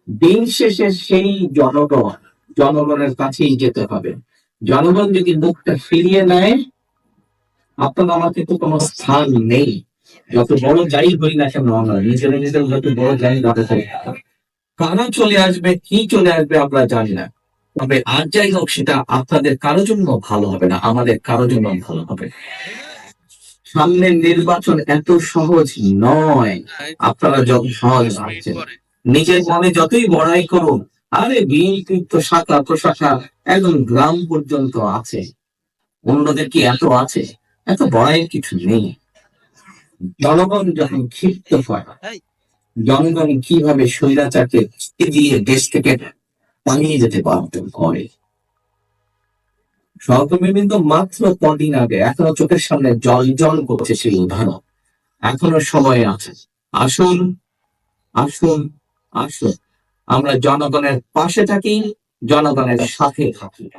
দিন শেষে সেই জনগণের কাছেই যেতে হবে। জনগণ যদি মুখটা ফিরিয়ে নেয়, আপনার আমার কিন্তু কোনো স্থান নেই। যত বড় যাই হই না কেন, আমরা নিজেরা নিজের যত বড় যাই না কেন, কারা চলে আসবে কি চলে আসবে আমরা জানি না। তবে আর যাই হোক, সেটা আপনাদের কারোর জন্য ভালো হবে না, আমাদের কারোর জন্য ভালো হবে। সামনের নির্বাচন এত সহজ নয়, আপনারা যত সহজ ভাবছেন। নিজের মনে যতই বড়াই করুন, আরে বিএনপির তো শাখা প্রশাখা একদম গ্রাম পর্যন্ত আছে, অন্যদের কি এত আছে? এত বড়াইয়ের কিছু নেই। জনগণ যখন ক্ষিপ্ত হয়, জনগণ কিভাবে স্বৈরাচারকে দিয়ে দেশ থেকে পালিয়ে যেতে বাধ্য করে। সহকর্মী কিন্তু মাত্র কদিন আগে, এখনো চোখের সামনে জল জল করছে সেই উদাহরণ। এখনো সময় আছে। আসুন, আসুন, আসুন, আমরা জনগণের পাশে থাকি, জনগণের সাথে থাকি।